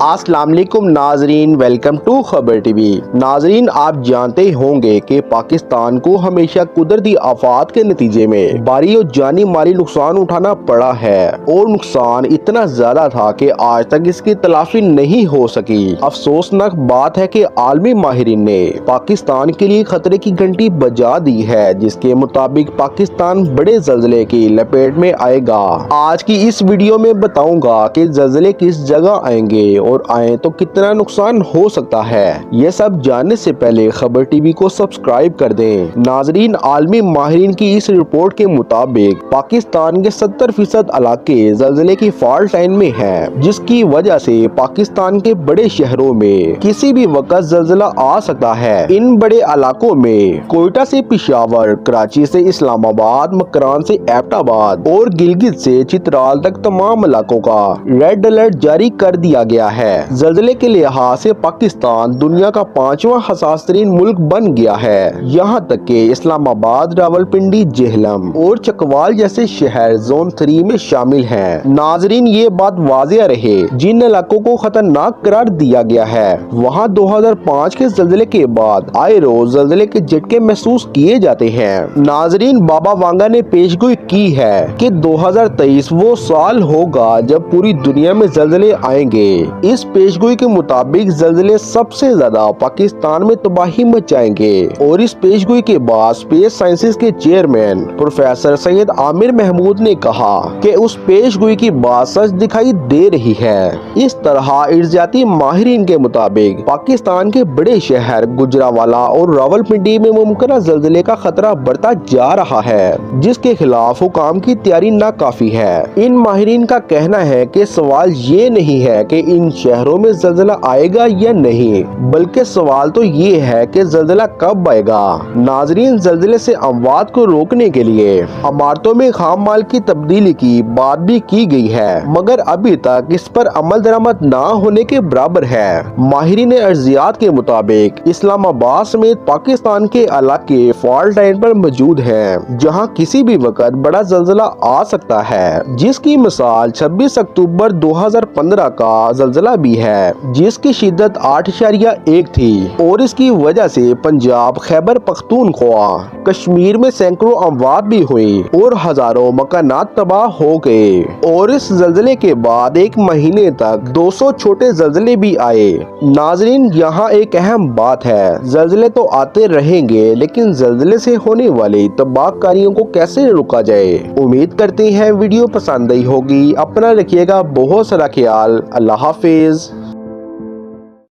अस्सलाम वालेकुम नाजरीन, वेलकम टू खबर टीवी। नाजरीन, आप जानते होंगे कि पाकिस्तान को हमेशा कुदरती आफात के नतीजे में भारी और जानी माली नुकसान उठाना पड़ा है और नुकसान इतना ज्यादा था कि आज तक इसकी तलाफी नहीं हो सकी। अफसोसनाक बात है कि आलमी माहिरीन ने पाकिस्तान के लिए खतरे की घंटी बजा दी है, जिसके मुताबिक पाकिस्तान बड़े ज़ल्ज़ले की लपेट में आएगा। आज की इस वीडियो में बताऊंगा कि ज़ल्ज़ले किस जगह आएंगे और आए तो कितना नुकसान हो सकता है। ये सब जानने से पहले खबर टीवी को सब्सक्राइब कर दें। नाजरीन, आलमी माहिरीन की इस रिपोर्ट के मुताबिक पाकिस्तान के 70% इलाके ज़ल्ज़ले की फॉल्ट लाइन में हैं, जिसकी वजह से पाकिस्तान के बड़े शहरों में किसी भी वक्त ज़ल्ज़ला आ सकता है। इन बड़े इलाकों में कोयटा से पेशावर, कराची से इस्लामाबाद, मकरान से एबटाबाद और गिलगित से चित्राल तक तमाम इलाकों का रेड अलर्ट जारी कर दिया गया है। ज़ल्ज़ले के लिहाज से पाकिस्तान दुनिया का 5वां हसास तरीन मुल्क बन गया है। यहाँ तक कि इस्लामाबाद, रावलपिंडी, जेहलम और चकवाल जैसे शहर जोन 3 में शामिल हैं। नाजरीन, ये बात वाज़िया रहे, जिन इलाकों को खतरनाक करार दिया गया है वहाँ 2005 के ज़ल्ज़ले के बाद आए रोज ज़ल्ज़ले के झटके महसूस किए जाते हैं। नाजरीन, बाबा वांगा ने पेशगोई की है कि 2023 वो साल होगा जब पूरी दुनिया में ज़ल्ज़ले आएंगे। इस पेशगोई के मुताबिक ज़ल्ज़ले सबसे ज्यादा पाकिस्तान में तबाही मचाएंगे और इस पेशगोई के बाद स्पेस साइंसेज के चेयरमैन प्रोफेसर सैयद आमिर महमूद ने कहा कि उस पेशगोई की बात सच दिखाई दे रही है। इस तरह इर्जाती माहिरीन के मुताबिक पाकिस्तान के बड़े शहर गुजरावाला और रावलपिंडी में मुमकिन ज़ल्ज़ले का खतरा बढ़ता जा रहा है, जिसके खिलाफ हुकाम की तैयारी नाकाफी है। इन माहिरीन का कहना है कि सवाल ये नहीं है कि इन शहरों में ज़ल्ज़ला आएगा या नहीं, बल्कि सवाल तो ये है कि ज़ल्ज़ला कब आएगा। नाजरीन, ज़ल्ज़ले से अमवात को रोकने के लिए इमारतों में खाम माल की तब्दीली की बात भी की गई है, मगर अभी तक इस पर अमल दरामद ना होने के बराबर है। माहिरीन अर्जियात के मुताबिक इस्लामाबाद समेत पाकिस्तान के इलाके फॉल्ट लाइन पर मौजूद हैं, जहां किसी भी वक्त बड़ा ज़ल्ज़ला आ सकता है, जिसकी मिसाल 26 अक्टूबर 2015 का ज़ल्ज़ला भी है, जिसकी शिद्दत 8.1 थी और इसकी वजह से पंजाब, खैबर पख्तूनख्वा, कश्मीर में सैकड़ों अमवात भी हुई और हजारों मकानात तबाह हो गए। और इस ज़ल्ज़ले के बाद एक महीने तक 200 छोटे ज़ल्ज़ले भी आए। नाजरीन, यहाँ एक अहम बात है, ज़ल्ज़ले तो आते रहेंगे, लेकिन ज़ल्ज़ले से होने वाली तबाहकारियों को कैसे रोका जाए। उम्मीद करते हैं वीडियो पसंद आई होगी। अपना रखिएगा बहुत सारा ख्याल। अल्लाह हाफिज।